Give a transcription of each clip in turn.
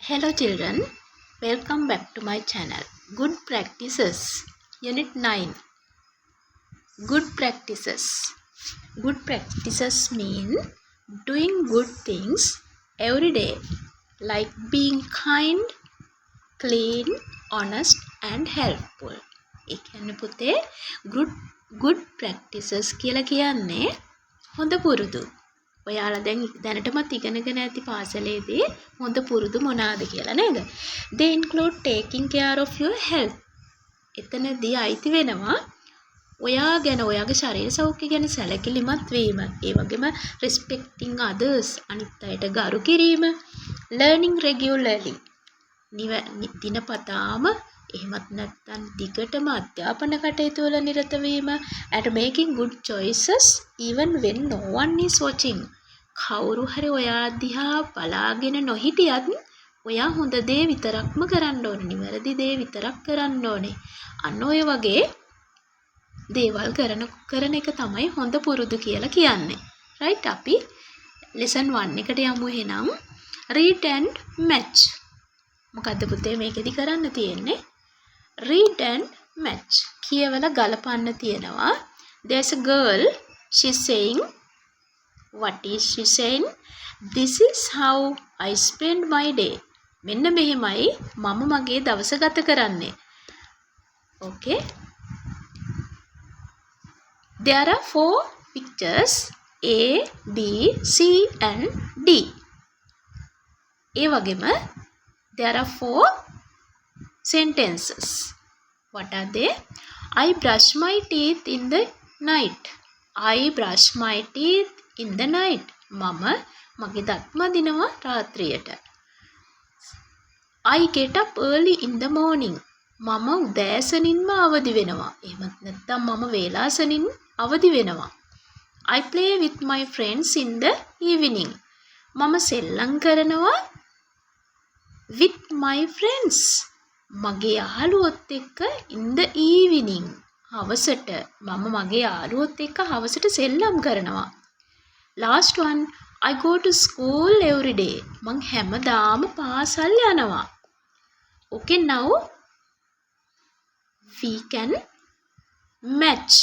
Hello children, welcome back to my channel. Good practices. Unit 9. Good practices. Good practices mean doing good things every day, like being kind, clean, honest and helpful. ඒ කියන්නේ පුතේ good practices කියලා කියන්නේ හොඳ පුරුදු. ඔයාලා දැනටමත් ඉගෙනගෙන ඇති පාසලේදී හොඳ පුරුදු මොනවාද කියලා නේද? They include taking care of your health. එතනදී අයිති වෙනවා ඔයා ගැන ඔයාගේ ශරීර සෞඛ්‍ය ගැන සැලකිලිමත් වීම. ඒ වගේම respecting others අනිත් අයට ගරු කිරීම. Learning regularly. දිනපතාම එහෙමත් නැත්නම් දිගටම අධ්‍යාපන කටයුතු වල නිරත වීම. And making good choices even when no one is watching. කවුරු හරි ඔයා දිහා බලාගෙන නොහිටියත් ඔයා හොඳ දේ විතරක්ම කරන්න ඕනේ. නිවැරදි දේ විතරක් කරන්න ඕනේ. අන්න ඔය වගේ දේවල් කරන එක තමයි හොඳ පුරුදු කියලා කියන්නේ. right අපි lesson 1 එකට යමු එහෙනම්. read and match. මොකද්ද පුතේ මේකෙදි කරන්න තියෙන්නේ? read and match. කියවලා ගලපන්න තියෙනවා. there's a girl, she's saying, what is she saying? This is how I spend my day. මෙන්න මෙහෙමයි මම මගේ දවස ගත කරන්නේ. okay. There are 4 pictures A, B, C and D. ඒ වගේම there are 4 sentences. What are they? I brush my teeth in the night. I brush my teeth in the night. මම මගේ දත් මදිනවා රාත්‍රියට. I get up early in the morning. මම උදෑසනින්ම අවදි වෙනවා. එහෙමත් නැත්නම් මම වේලාසනින් අවදි වෙනවා. I play with my friends in the evening. මම සෙල්ලම් කරනවා with my friends. මගේ යාළුවොත් එක්ක in the evening. හවසට මම මගේ යාළුවොත් එක්ක හවසට සෙල්ලම් කරනවා. Last one, I go to school every day. මං හැමදාම පාසල් යනවා. Okay, now we can match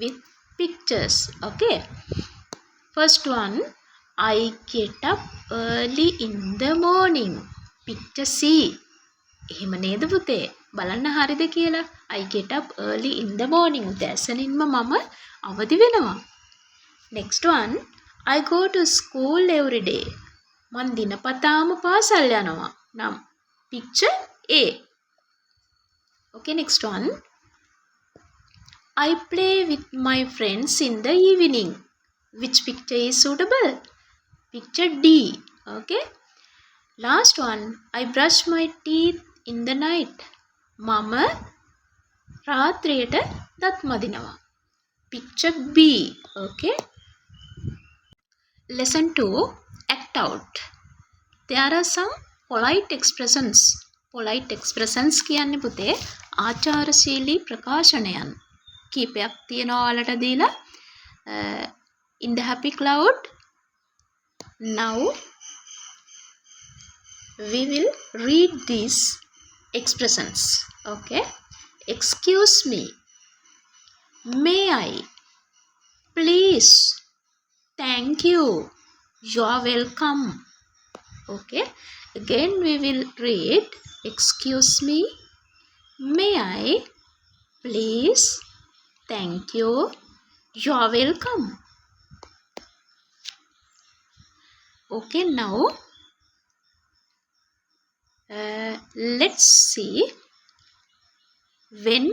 with pictures. Okay. First one, I get up early in the morning. Picture C. එහෙම නේද පුතේ? බලන්න හරිද කියලා? I get up early in the morning. උදෑසනින්ම මම අවදි වෙනවා. Next one, I go to school every day. මං දිනපතාම පාසල් යනවා. නම් picture A. Okay, next one. I play with my friends in the evening. Which picture is suitable? Picture D. Okay. Last one. I brush my teeth in the night. මම රාත්‍රියට දත් මදිනවා. Picture B. Okay. Lesson 2. Act out. There are some polite expressions. Polite expressions කියන්නේ පුතේ ආචාරශීලී ප්‍රකාශනයන්. කීපයක් තියෙනවා ඔයාලට දීලා. In the happy cloud. Now we will read these expressions. Okay. Excuse me. May I? Please. Thank you. You are welcome. Okay. Again we will read. Excuse me. May I? Please. Thank you. You are welcome. Okay, now let's see when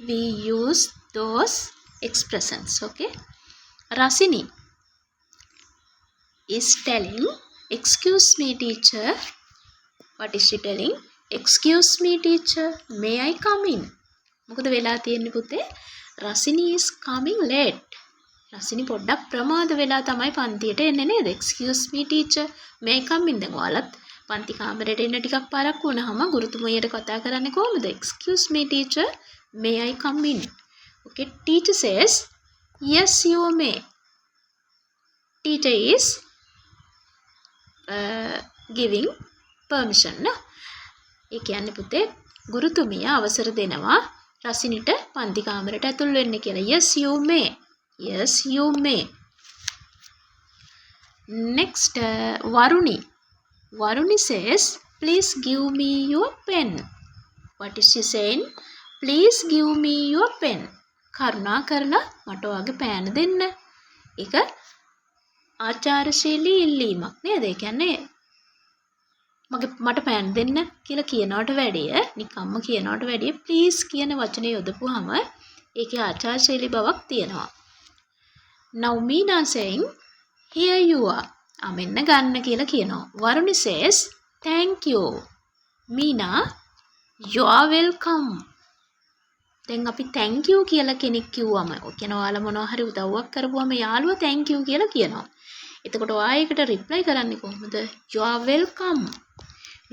we use those expressions. Okay. Rasini is telling, excuse me teacher. What is she telling? Excuse me teacher, may I come in? මොකද වෙලා තියෙන්නේ පුතේ? Rasini is coming late. Rasini පොඩ්ඩක් ප්‍රමාද වෙලා තමයි පන්තියට එන්නේ නේද? Excuse me teacher, may I come in? දැන් ඔයාලත් පන්ති කාමරයට එන්න ටිකක් පාරක් වුණාම ගුරුතුමියට කතා කරන්නේ කොහොමද? Excuse me teacher, may I come in? Okay, teacher says, yes you may. Teacher is giving permission න. ඒ කියන්නේ පුතේ ගුරුතුමිය අවසර දෙනවා රසිනිට පන්ති කාමරයට ඇතුල් වෙන්න කියලා. Yes you may. Yes you may. Next Varuni. Varuni says please give me your pen. What is she saying? Please give me your pen. කරුණා කරලා මට ඔයාගේ පෑන දෙන්න. ඒක ආචාරශීලී ඉල්ලීමක් නේද? ඒ කියන්නේ මට පෑන් දෙන්න කියලා කියනවට වැඩිය නිකම්ම කියනවට වැඩිය ප්ලීස් කියන වචනේ යොදපුවාම ඒකේ ආචාරශීලී බවක් තියෙනවා. Now Meena saying here you are. මෙන්න ගන්න කියලා කියනවා. Varuni says thank you. Meena you are welcome. දැන් අපි thank you කියලා කෙනෙක් කිව්වම කියන ඔයාලා මොනවා හරි උදව්වක් කරපුවම යාළුවා thank you කියලා කියනවා. එතකොට ඔයා ඒකට reply කරන්නේ කොහොමද? You are welcome.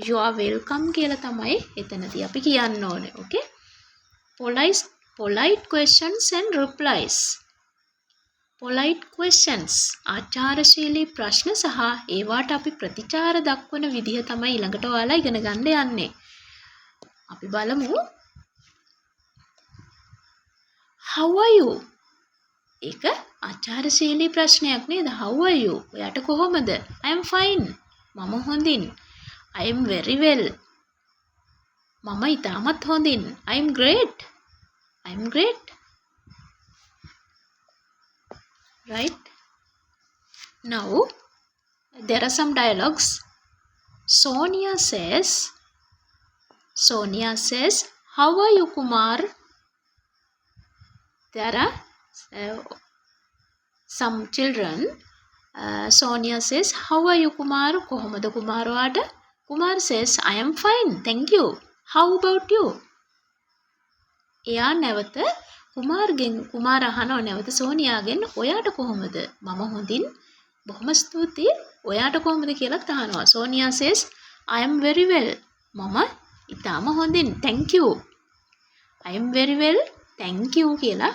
You are welcome කියලා තමයි එතනදී අපි කියන්න ඕනේ. Okay? Polite questions and replies. Polite questions ආචාරශීලී ප්‍රශ්න සහ ඒවට අපි ප්‍රතිචාර දක්වන විදිහ තමයි ඊළඟට ඔයාලා ඉගෙන ගන්න යන්නේ. අපි බලමු. How are you? ඒක ආචාරශීලී ප්‍රශ්නයක් නේද? How are you? ඔයාට කොහොමද? I am fine. මම හොඳින්. I am very well. මම ඉතාමත් හොඳින්. I am great. I am great. Right? Now, there are some dialogues. Sonia says, how are you, Kumar? There are some children. Sonia says, how are you, Kumar? Kohamada Kumar wada? Kumar says, I am fine, thank you. How about you? එයා නැවත කුමාර අහනවා නැවත සෝනියාගෙන් ඔයාට කොහොමද? මම හොඳින්. බොහොම ස්තුතියි. ඔයාට කොහොමද කියලා අහනවා. Sonia says, I am very well. මම ඉතාම හොඳින්. Thank you. I am very well. Thank you කියලා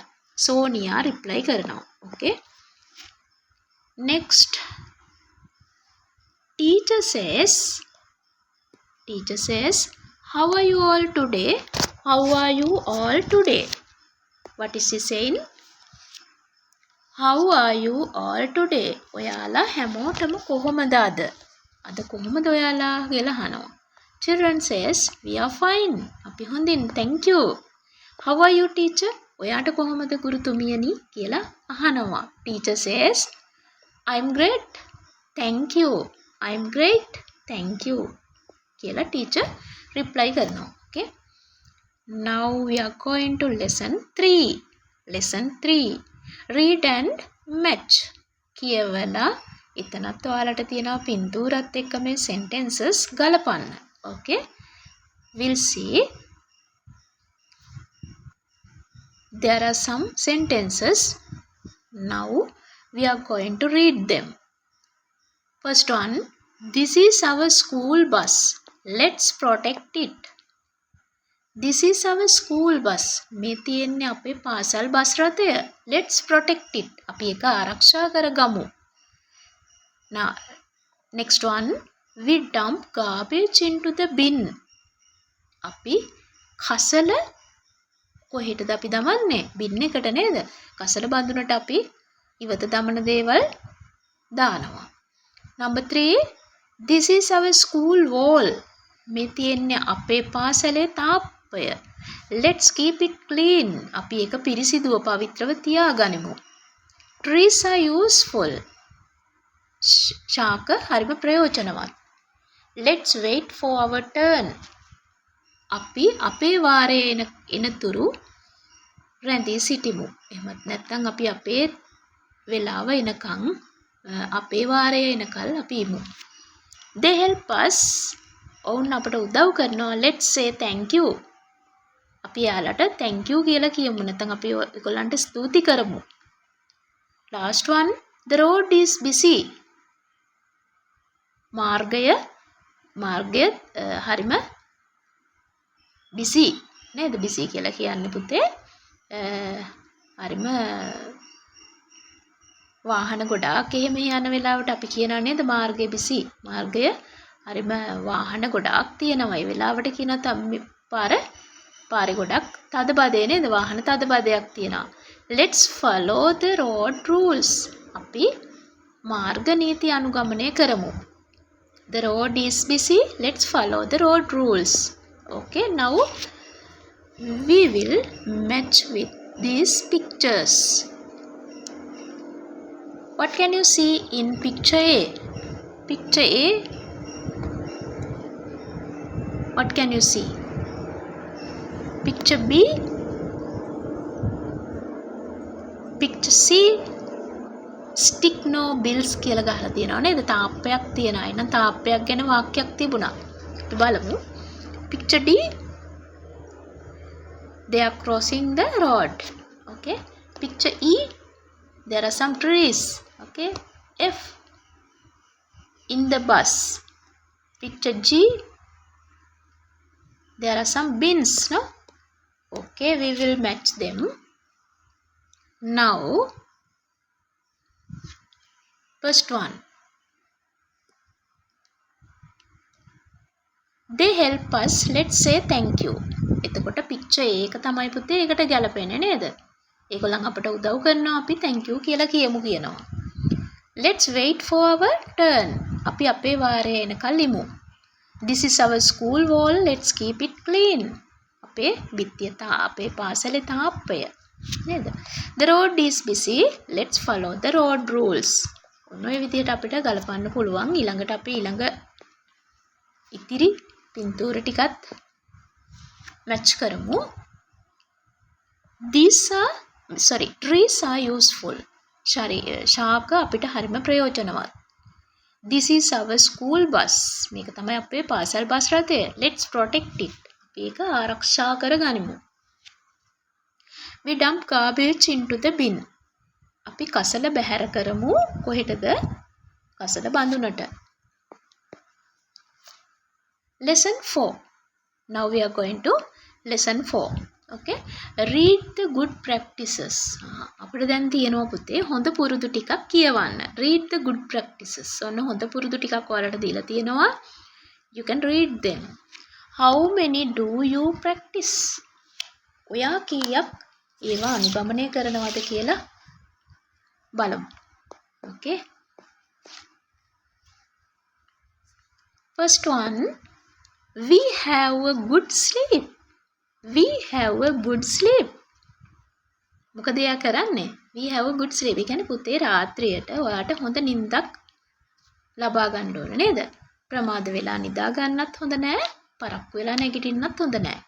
සෝනියා reply කරනවා. Okay? Next. Teacher says, how are you all today? How are you all today? What is he saying? How are you all today? ඔයාලා හැමෝටම කොහොමද අද? අද කොහොමද ඔයාලා කියලා අහනවා. Children says, we are fine. අපි හොඳින්. Thank you. How are you teacher? ඔයාට කොහොමද ගුරුතුමියනි කියලා අහනවා. Teacher says, I am great. Thank you. I am great. Thank you. කියලා teacher reply කරනවා. Okay? Now we are going to lesson 3. Lesson 3. Read and match. කියවලා එතනත් ඔයාලට තියෙනවා පින්තූරත් එක්ක මේ sentences ගලපන්න. Okay? We'll see. There are some sentences. Now we are going to read them. First one. This is our school bus. Let's protect it. This is our school bus. මේ තියෙන්නේ අපේ පාසල් බස් රථය. Let's protect it. අපි ඒක ආරක්ෂා කරගමු. Now, next one. We dump garbage into the bin. අපි කසල කොහෙටද අපි දමන්නේ? bin එකට නේද? කසල බඳුනට අපි ඉවත දමන දේවල් දානවා. Number 3. This is our school wall. මේ තියෙන්නේ අපේ පාසලේ තාප්පය. Let's keep it clean. අපි ඒක පිරිසිදුව පවිත්‍රව තියාගනිමු. Trees are useful. ශාක හරිම ප්‍රයෝජනවත්. Let's wait for our turn. අපි අපේ වාරය එනතුරු රැඳී සිටිමු. එහෙමත් නැත්නම් අපි අපේ වෙලාව එනකන් අපේ වාරය එනකල් අපි ඉමු. They help us. ඔවුන් අපට උදව් කරනවා. Let's say thank you. අපි යාලට thank you කියලා කියමු. නැත්නම් අපි ඒගොල්ලන්ට ස්තුති කරමු. Last one. The road is busy. මාර්ගය හරිම busy නේද? busy කියලා කියන්නේ පුතේ හරිම වාහන ගොඩාක් එහෙම යන වෙලාවට අපි කියනවා නේද මාර්ගය බිසි. මාර්ගය හරිම වාහන ගොඩාක් තියෙනවා. ඒ වෙලාවට කියනවා පාරේ ගොඩක් තද බදේ නේද? වාහන තද බදයක් තියෙනවා. Let's follow the road rules. අපි මාර්ග නීති අනුගමනය කරමු. The road is busy. Let's follow the road rules. Okay, now we will match with these pictures. What can you see in picture A? Picture A. What can you see? Picture B. Picture C. Stick no bills කියලා ගහලා තියෙනවා නේද? තාප්පයක් තියෙනවා. එහෙනම් තාප්පයක් ගැන වාක්‍යයක් තිබුණා. අපි බලමු. Picture D. They are crossing the road. Okay. Picture E. There are some trees. Okay. F. In the bus. Picture G. There are some bins. No. Okay. We will match them. Now. First one. They help us. Let's say thank you. එතකොට picture එක තමයි පුතේ ඒකට ගැලපෙන්නේ නේද? ඒගොල්ලන් අපට උදව් කරනවා අපි thank you කියලා කියනවා. Let's wait for our turn. අපි අපේ වාරය එනකල් ඉමු. This is our school wall. Let's keep it clean. අපේ බිත්තිය අපේ පාසලේ තාප්පය නේද? The road is busy. Let's follow the road rules. ඔන්න ඔය විදිහට අපිට ගලපන්න පුළුවන්. ඊළඟට අපි ඉතිරි පින්තූර ටිකත් match කරමු. Trees are useful. ශාක අපිට හරිම ප්‍රයෝජනවත්. This is our school bus. මේක තමයි අපේ පාසල් බස් රථය. Let's protect it. අපි ඒක ආරක්ෂා කරගනිමු. We dump garbage into the bin. අපි කසල බැහැර කරමු කොහෙටද? කසල බඳුනට. Lesson 4. Now we are going to lesson 4. Okay. Read the good practices. අපිට දැන් තියෙනවා පුතේ හොඳ පුරුදු ටිකක් කියවන්න. Read the good practices. ඔන්න හොඳ පුරුදු ටිකක් ඔයාලට දීලා තියෙනවා. You can read them. How many do you practice? ඔයා කීයක් ඒවා අනුගමනය කරනවද කියලා බලමු. Okay. First one. We have a good sleep. We have a good sleep. මොකද එයා කරන්නේ? We have a good sleep. ඒ කියන්නේ පුතේ රාත්‍රියට ඔයාට හොඳ නිින්දක් ලබා ගන්න ඕන නේද? ප්‍රමාද වෙලා නිදා ගන්නත් හොඳ නෑ. පරක්කු වෙලා නැගිටින්නත් හොඳ නෑ.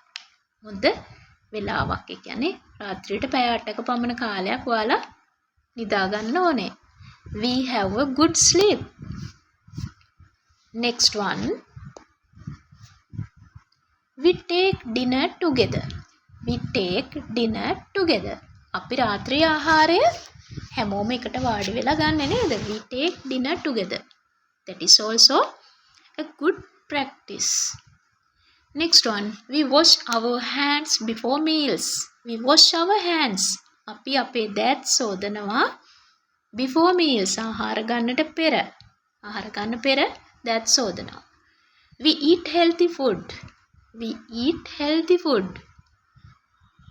හොඳ වෙලාවක්. ඒ කියන්නේ රාත්‍රියට පැය 8ක පමණ කාලයක් ඔයාලා නිදා ගන්න ඕනේ. We have a good sleep. Next one. We take dinner together. We take dinner together. අපි රාත්‍රී ආහාරය හැමෝම එකට වාඩි වෙලා ගන්න නේද? We take dinner together. That is also a good practice. Next one. We wash our hands before meals. We wash our hands. අපි අපේ දෑත් සෝදනවා before meals. ආහාර ගන්නට පෙර. ආහාර ගන්න පෙර දෑත් සෝදනවා. We eat healthy food. We eat healthy food.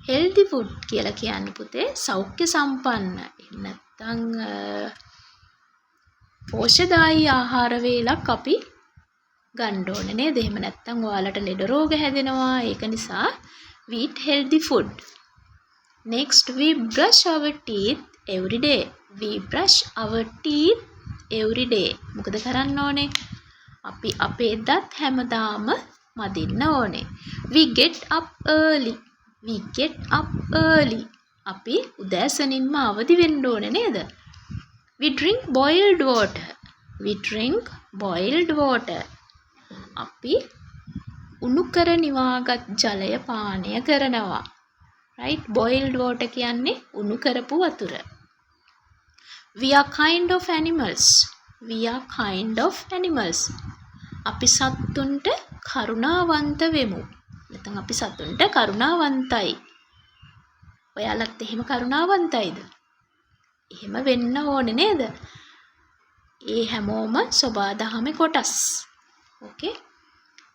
Healthy food කියලා කියන්නේ පුතේ සෞඛ්‍ය සම්පන්න. නැත්නම් පෝෂ්‍යදායී ආහාර වේලක් අපි ගන්න ඕනේ නේද? එහෙම නැත්නම් ඔයාලට ලෙඩ රෝග හැදෙනවා. ඒක නිසා we eat healthy food. Next, we brush our teeth every day. We brush our teeth every day. මොකද කරන්න ඕනේ? අපි අපේ දත් හැමදාම මදින්න ඕනේ. We get up early. We get up early. අපි උදෑසනින්ම අවදි වෙන්න ඕනේ නේද? We drink boiled water. We drink boiled water. අපි උණු කර නිවාගත් ජලය පානය කරනවා. Right? Boiled water කියන්නේ උණු කරපු වතුර. We are kind of animals. We are kind of animals. අපි සත්තුන්ට කරුණාවන්ත වෙමු. නැත්නම් අපි සතුන්ට කරුණාවන්තයි. ඔයාලත් එහෙම කරුණාවන්තයිද? එහෙම වෙන්න ඕනේ නේද? ඒ හැමෝම සබාදහමේ කොටස්. Okay.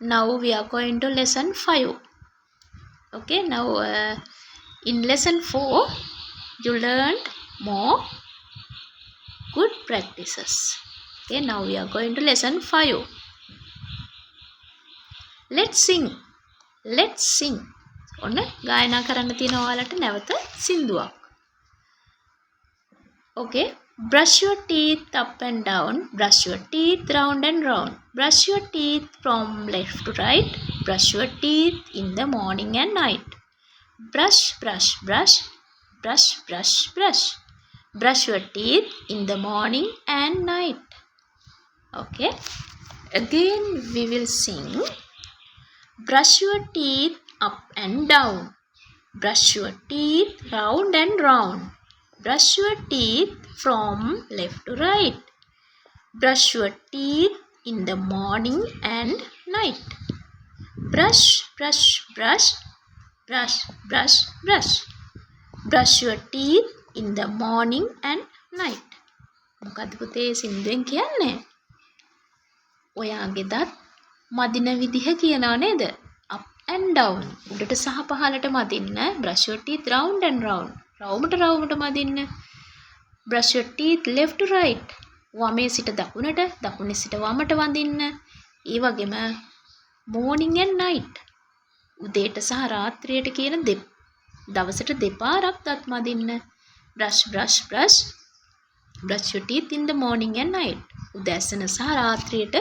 Now we are going to lesson 5. Okay. Now in lesson 4 you learned more good practices. Okay. Now we are going to lesson 5. Let's sing. Let's sing. ඔන්න ගායනා කරන්න තියෙන ඔයාලට නැවත සින්දුවක්. Okay. Brush your teeth up and down. Brush your teeth round and round. Brush your teeth from left to right. Brush your teeth in the morning and night. Brush, brush, brush. Brush, brush, brush. Brush your teeth in the morning and night. Okay. Again we will sing. Brush your teeth up and down. Brush your teeth round and round. Brush your teeth from left to right. Brush your teeth in the morning and night. Brush, brush, brush. Brush, brush, brush. Brush your teeth in the morning and night. මොකද්ද පුතේ සින්දුවෙන් කියන්නේ? ඔයාගේ දත් මදින විදිහ කියනවා නේද? Up and down. උඩට සහ පහළට මදින්න. Brush your teeth round and round. රවුමට මදින්න. Brush your teeth left to right. වමේ සිට දකුණට, දකුණේ සිට වමට වදින්න. ඒ වගේම morning and night. උදේට සහ රාත්‍රියට කියන දවසට දෙපාරක් දත් මදින්න. Brush, brush, brush. Brush your teeth in the morning and night. උදෑසන සහ රාත්‍රියට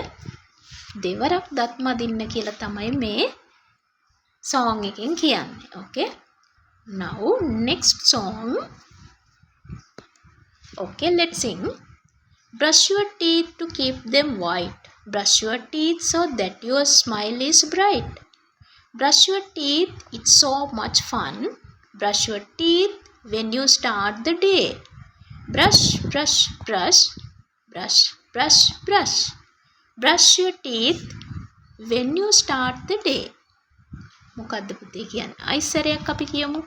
දෙවරක් දත් මදින්න කියලා තමයි මේ song එකෙන් කියන්නේ. Okay. Now next song. Okay, let's sing. Brush your teeth to keep them white. Brush your teeth so that your smile is bright. Brush your teeth, it's so much fun. Brush your teeth when you start the day. Brush, brush, brush. Brush, brush, brush. Brush your teeth when you start the day. මොකද්ද පුතේ කියන්නේ? අයිසරයක් අපි කියමු.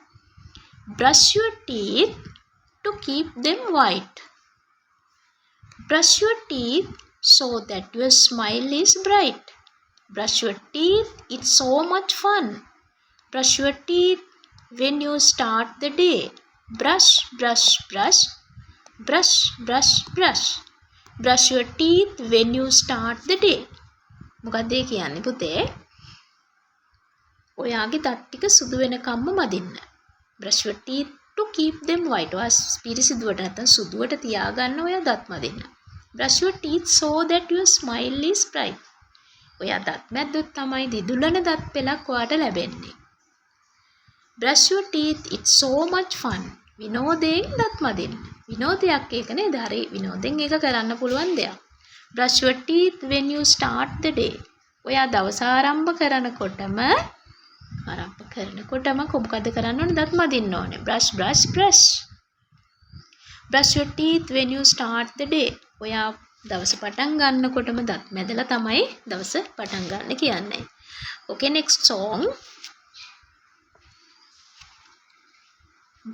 Brush your teeth to keep them white. Brush your teeth so that your smile is bright. Brush your teeth, it's so much fun. Brush your teeth when you start the day. Brush, brush, brush. Brush, brush, brush. Brush your teeth when you start the day. මොකක්ද ඒ කියන්නේ පුතේ? ඔයාගේ දත් ටික සුදු වෙනකම්ම මදින්න. Brush your teeth to keep them white. ඔයා පිරිසිදුවට නැත්නම් සුදුවට තියාගන්න ඔයා දත් මදින්න. Brush your teeth so that your smile is bright. ඔයා දත් මැද්දොත් තමයි දිදුලන දත් පෙලක් ඔයාට ලැබෙන්නේ. Brush your teeth, it's so much fun. විනෝදයෙන් දත් මදින්න. විනෝදයක් ඒක නේද? හරි විනෝදයෙන් ඒක කරන්න පුළුවන් දෙයක්. Brush your teeth when you start the day. ඔයා දවස ආරම්භ කරනකොටම මොකද කරන්න ඕනේ? දත් මදින්න ඕනේ. Brush, brush, brush. Brush your teeth when you start the day. ඔයා දවස පටන් ගන්නකොටම දත් මැදලා තමයි දවස පටන් ගන්න කියන්නේ. Okay, next song.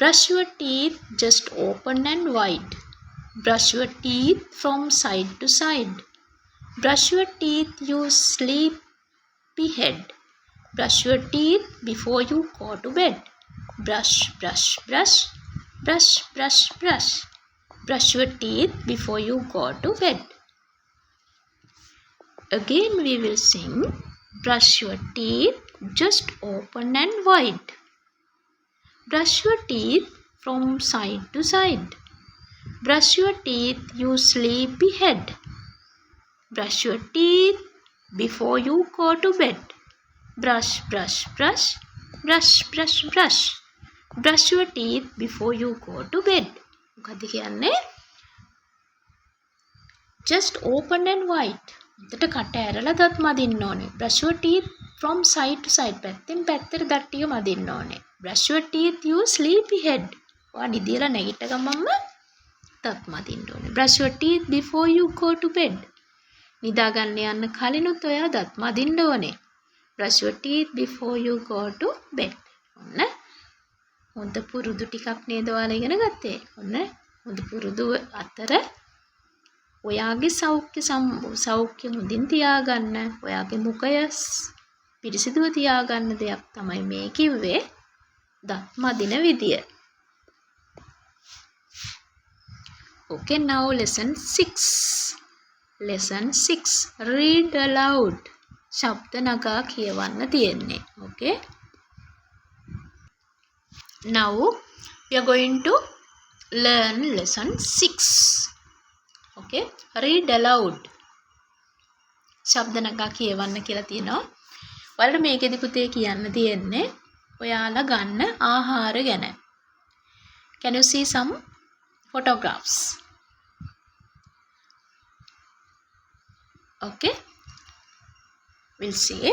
Brush your teeth just open and wide. Brush your teeth from side to side. Brush your teeth, you sleepy head. Brush your teeth before you go to bed. Brush, brush, brush. Brush, brush, brush. Brush your teeth before you go to bed. Again we will sing. Brush your teeth just open and wide. Brush your teeth from side to side. Brush your teeth, you sleepy head. Brush your teeth before you go to bed. Brush, brush, brush. Brush, brush, brush. Brush your teeth before you go to bed. මොකද කියන්නේ? Just open and wide. උඩට කට ඇරලා දත් මදින්න ඕනේ. Brush your teeth from side to side. පැත්තෙන් පැත්තට දත් ටික මදින්න ඕනේ. Brush your teeth, you sleepy head. ඔයා නිදිලා නැගිට ගමන්ම දත් මදින්න ඕනේ. Brush your teeth before you go to bed. නිදා ගන්න යන්න කලිනුත් ඔයා දත් මදින්න ඕනේ. Brush your teeth before you go to bed. ඔන්න හොඳ පුරුදු ටිකක් නේද ඔයාලා ඉගෙන ගත්තේ. ඔන්න හොඳ පුරුදු අතර ඔයාගේ සෞඛ්‍ය හොඳින් තියාගන්න, ඔයාගේ මුඛය පිරිසිදුව තියාගන්න දෙයක් තමයි මේ කිව්වේ දත් මදින විදිය. Okay, now lesson 6. Lesson 6. Read aloud. ශබ්ද නගා කියවන්න තියෙන්නේ. Okay. Now we are going to learn lesson 6. Okay. Read aloud. ශබ්ද නගා කියවන්න කියලා තියෙනවා. ඔයාලට මේකෙදි පුතේ කියන්න තියෙන්නේ ඔයාලා ගන්න ආහාර ගැන. Can you see some photographs? Okay. We'll see.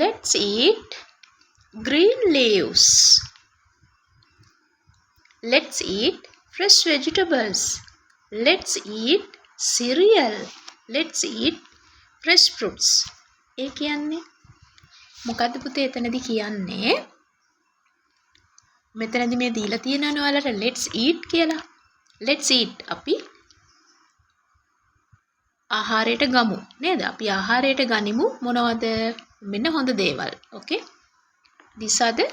Let's eat green leaves. Let's eat fresh vegetables. Let's eat cereal. Let's eat fresh fruits. ඒ කියන්නේ මොකද්ද පුතේ එතනදී කියන්නේ? මෙතනදී මේ දීලා තියෙනවනේ ඔයාලට let's eat කියලා. Let's eat අපි ආහාරයට ගමු නේද? අපි ආහාරයට ගනිමු මොනවද? මෙන්න හොඳ දේවල්. Okay. These are the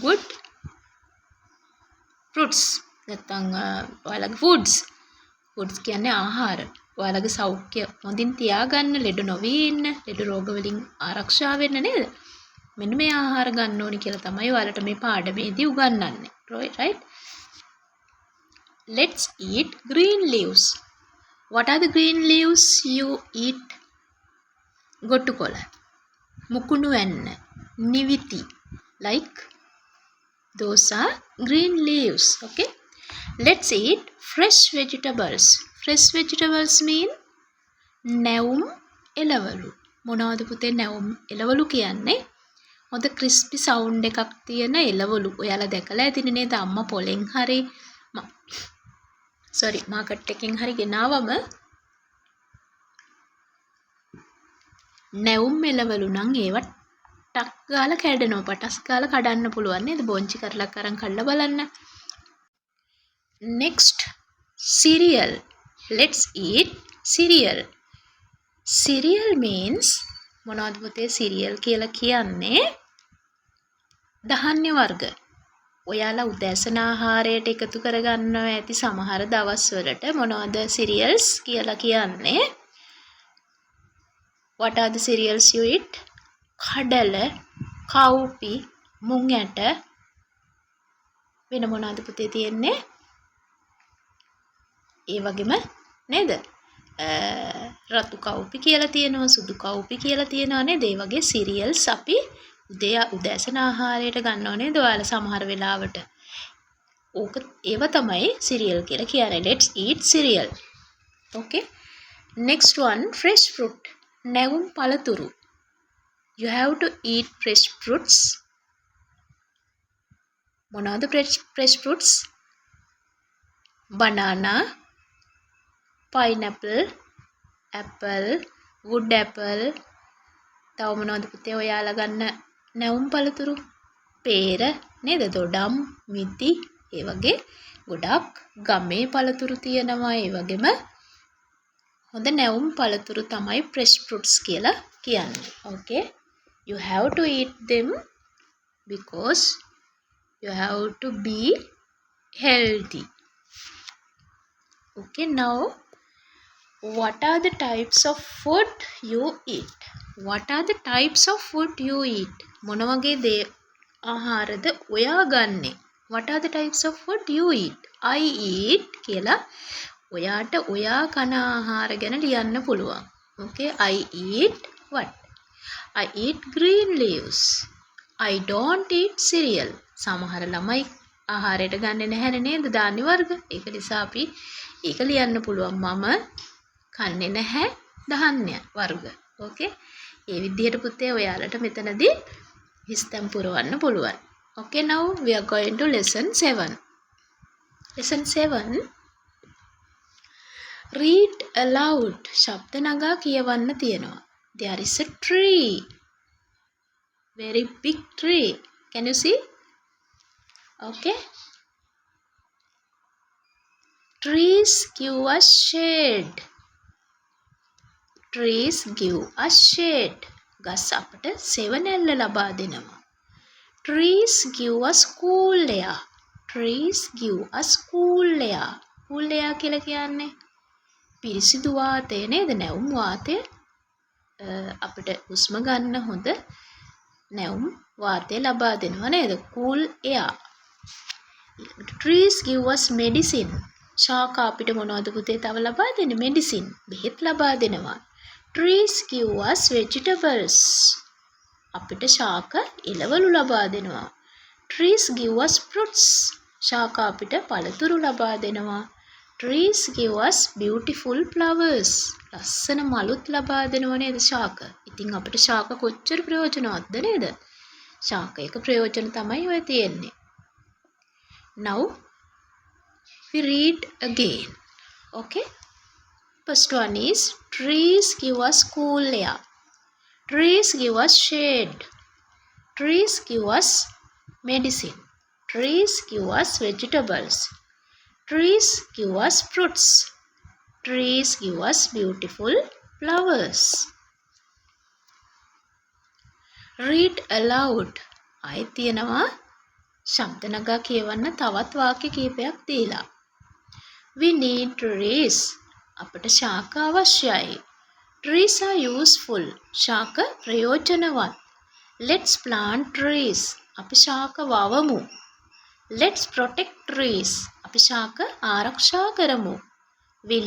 good fruits. නැත්නම් ඔයාලගේ foods කියන්නේ ආහාර. ඔයාලගේ සෞඛ්‍ය හොඳින් තියාගන්න, ලෙඩ නොවී ඉන්න, ලෙඩ රෝග වලින් ආරක්ෂා වෙන්න නේද? මෙන්න මේ ආහාර ගන්න ඕනි කියලා තමයි ඔයාලට මේ පාඩමේදී උගන්වන්නේ. Right? Let's eat green leaves. What are the green leaves you eat? Gottukola, mukunu enna, niviti. Like those are green leaves. Okay. Let's eat fresh vegetables. Fresh vegetables mean නැවුම් එළවලු. මොනවද පුතේ නැවුම් එළවලු කියන්නේ? හොඳ ක්‍රිස්පි සවුන්ඩ් එකක් තියෙන එළවලු. ඔයාලා දැකලා ඇතිනේ නේද? අම්මා පොලෙන් හරි මාකට් එකකින් හරි ගෙනාවම නැවුම් එළවලු නම් ඒවා ටක් ගාලා කැඩෙනවා. පටස් ගාලා කඩන්න පුළුවන් නේද? බොන්චි කරලක් අරන් කඩලා බලන්න. Next, cereal. Let's eat cereal. Cereal means මොනවද පුතේ cereal කියලා කියන්නේ? ධාන්‍ය වර්ග. ඔයාලා උදෑසන ආහාරයට එකතු කරගන්නවා ඇති සමහර දවස්වලට මොනවද cereals කියලා කියන්නේ? What are the cereals you eat? කඩල, කව්පි, මුං ඇට. වෙන මොනවද පුතේ තියෙන්නේ? ඒ වගේම නේද? රතු කව්පි කියලා තියෙනවා, සුදු කව්පි කියලා තියෙනවා නේද? ඒ වගේ cereals අපි උදෑසන ආහාරයට ගන්නව නේද? ඔයාලා සමහර වෙලාවට. ඒව තමයි cereal කියලා කියන්නේ. Let's eat cereal. Okay. Next one, fresh fruit. නැවුම් පළතුරු. You have to eat fresh fruits. මොනවද fresh fruits? Banana, pineapple, apple, wood apple. තව මොනවද පුතේ ඔයාලා ගන්න නැවුම් පළතුරු? පේර නේද? දොඩම්, මිති, ඒ වගේ ගොඩක් ගමේ පළතුරු තියෙනවා. ඒ වගේම හොඳ නැවුම් පළතුරු තමයි fresh fruits කියලා කියන්නේ. Okay. You have to eat them because you have to be healthy. Okay, now what are the types of food you eat? What are the types of food you eat? මොන වගේ ආහාරද ඔයා ගන්නෙ? What are the types of food you eat? I eat කියලා ඔයාට ඔයා කන ආහාර ගැන ලියන්න පුළුවන්. Okay, I eat what? I eat green leaves. I don't eat cereal. සමහර ළමයි ආහාරයට ගන්නෙ නැහැ නේද ධාන්‍ය වර්ග. ඒක නිසා අපි ඒක ලියන්න පුළුවන්. මම කන්නේ නැහැ ධාන්‍ය වර්ග. Okay. ඒ විදිහට පුතේ ඔයාලට මෙතනදී හිස්තැන් පුරවන්න පුළුවන්. Okay, now we are going to lesson 7. Lesson 7. Read aloud. ශබ්ද නගා කියවන්න තියෙනවා. There is a tree. Very big tree. Can you see? Okay. Trees give us shade. Trees give us shade. ගස් අපට සෙවණැල්ල ලබා දෙනවා. Trees give us cool air. Trees give us cool air. Cool air කියලා කියන්නේ පිරිසිදු වාතය නේද? නැවුම් වාතය අපිට හුස්ම ගන්න හොඳ නැවුම් වාතය ලබා දෙනවා නේද? Cool air. Trees give us medicine. ශාක අපිට මොනවද පුතේ තව ලබා දෙන්නේ? medicine. බෙහෙත් ලබා දෙනවා. Trees give us vegetables. අපිට ශාක එළවලු ලබා දෙනවා. Trees give us fruits. ශාක අපිට පළතුරු ලබා දෙනවා. Trees give us beautiful flowers. ලස්සන මලුත් ලබා දෙනවා නේද ශාක? ඉතින් අපිට ශාක කොච්චර ප්‍රයෝජනවත්ද නේද? ශාකයක ප්‍රයෝජන තමයි ඔය තියෙන්නේ. Now we read again. Okay? First one is trees give us cool air. Trees give us shade. Trees give us medicine. Trees give us vegetables. Trees give us fruits. Trees give us beautiful flowers. Read aloud. ආයි තියෙනවා ශබ්ද නගා කියවන්න තවත් වාක්‍ය කීපයක් දීලා. We need trees. අපට ශාක අවශ්‍යයි. Trees are useful. ශාක ප්‍රයෝජනවත්. Let's plant trees. අපි ශාක වවමු. Let's protect trees. අපි ශාක ආරක්ෂා කරමු. We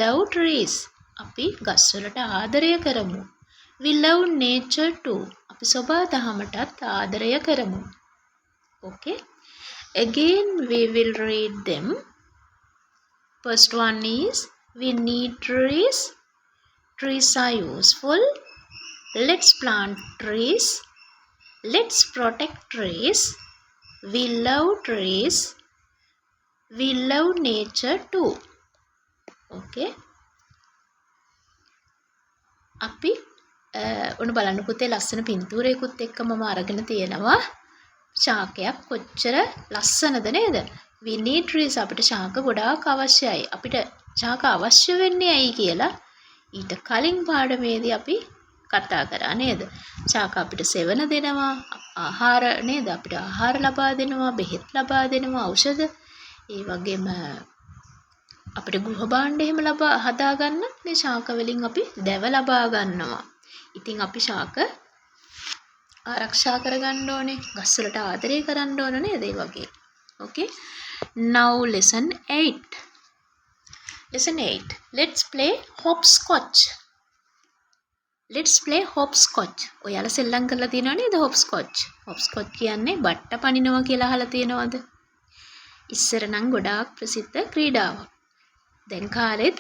love trees. අපි ගස් වලට ආදරය කරමු. We love nature too. අපි සබා දහමටත් ආදරය කරමු. Okay? Again we will read them. First one is we need trees. Trees are useful. Let's plant trees. Let's protect trees. We love trees. We love nature too. Okay? අපි ඔන්න බලන්න පුතේ ලස්සන පින්තූරයකුත් එක්ක මම අරගෙන තියෙනවා. ශාකයක් කොච්චර ලස්සනද නේද? We need trees. අපිට ශාක ගොඩාක් අවශ්‍යයි. අපිට ශාක අවශ්‍ය වෙන්නේ ඇයි කියලා ඊට කලින් පාඩමේදී අපි කතා කරා නේද? ශාක අපිට සෙවන දෙනවා, ආහාර නේද? අපිට ආහාර ලබා දෙනවා, බෙහෙත් ලබා දෙනවා, ඖෂධ. ඒ වගේම අපිට ගෘහ භාණ්ඩ එහෙම ලබා හදා ගන්න මේ ශාක වලින් අපි දැව ලබා ගන්නවා. ඉතින් අපි ශාක ආරක්ෂා කරගන්න ඕනේ. ගස් වලට ආදරය කරන්න ඕන නේද? ඒ වගේ. Okay? Now lesson 8. Lesson 8. Let's play hopscotch. Let's play hopscotch. ඔයාලා සෙල්ලම් කරලා තියෙනව නේද hopscotch? hopscotch කියන්නේ බට්ට පනිනවා කියලා අහලා තියෙනවද? ඉස්සර නම් ගොඩාක් ප්‍රසිද්ධ ක්‍රීඩාවක්. දැන් කාලෙත්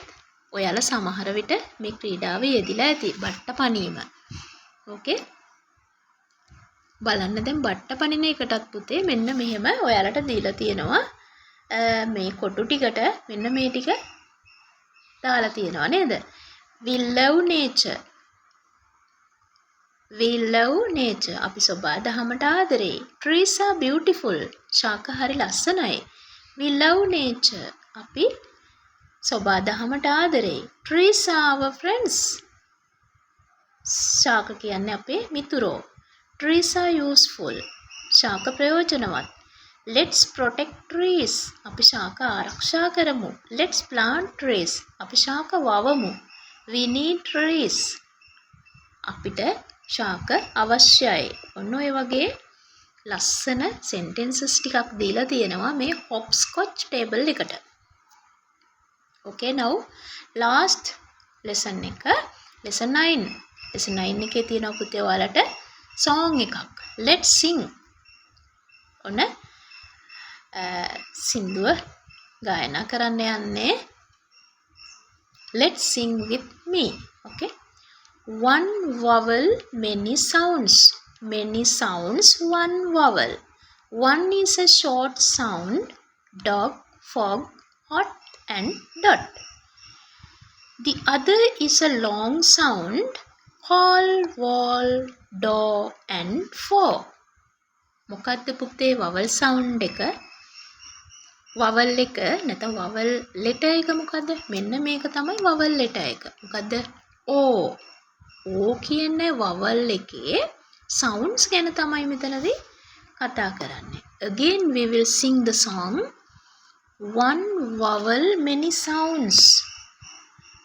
ඔයාලා සමහර විට මේ ක්‍රීඩාවේ යෙදිලා ඇති බට්ට පනීම. Okay? බලන්න දැන් බට්ට පනින එකටත් පුතේ මෙන්න මෙහෙම ඔයාලට දීලා තියෙනවා. මේ කොටු ටිකට මෙන්න මේ ටික දාලා තියෙනවා නේද? We love nature. We love nature. අපි සබා දහමට ආදරේ. Trees are beautiful. ශාක හරි ලස්සනයි. We love nature. අපි සබා දහමට ආදරේ. Trees are our friends. ශාක කියන්නේ අපේ මිතුරෝ. Trees are useful. ශාක ප්‍රයෝජනවත්. Let's protect trees. අපි ශාක ආරක්ෂා කරමු. Let's plant trees. අපි ශාක වවමු. We need trees. අපිට ශාක අවශ්‍යයි. ඔන්න ඔය වගේ ලස්සන sentences ටිකක් දීලා තියෙනවා මේ hopscotch table එකට. Okay, now last lesson එක lesson 9. lesson 9 එකේ තියෙනවා පුතේ ඔයාලට song එකක්. Let's sing. ඔන්න සින්දුව ගායනා කරන්න යන්නේ. Let's sing with me. Okay? One vowel, many sounds. Many sounds, one vowel. One is a short sound. Dog, fog, hot and dot. The other is a long sound. Hall, wall, door and for. මොකද්ද පුතේ vowel sound එක? vowel එක නැත්නම් vowel letter එක මොකද්ද? මෙන්න මේක තමයි vowel letter එක. මොකද්ද? O. O කියන්නේ vowel එකේ sounds ගැන තමයි මෙතනදී කතා කරන්නේ. Again we will sing the song. One vowel, many sounds.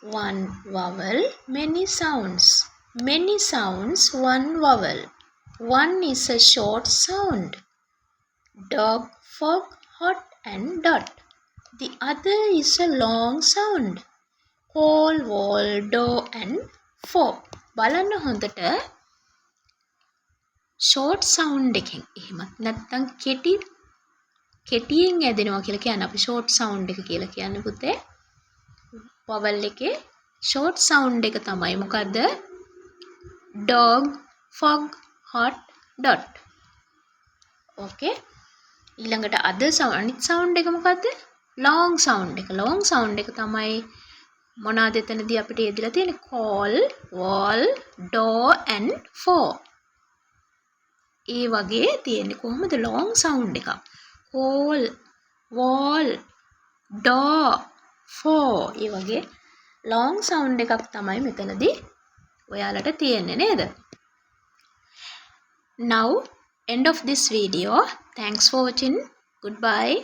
One vowel, many sounds. Many sounds, one vowel. One is a short sound. Dog, frog, hot and dot. The other is a long sound. Call, wall, door and for. බලන්න හොඳට short sound එකෙන් එහෙමත් නැත්නම් කෙටියෙන් ඇදෙනවා කියලා කියන්නේ අපි short sound එක කියලා කියන්නේ පුතේ. vowel එකේ short sound එක තමයි මොකද්ද? dog, frog, hot, dot. okay. ඊළඟට අනිත් sound එක මොකද්ද? long sound එක. long sound එක තමයි මොනවාද එතනදී අපිට යෙදලා තියෙන්නේ? call, wall, door and for. ඒ වගේ තියෙන්නේ කොහොමද long sound එකක්? call, wall, door, for. ඒ වගේ long sound එකක් තමයි මෙතනදී ඔයාලට තියෙන්නේ නේද? Now end of this video. Thanks for watching. Goodbye.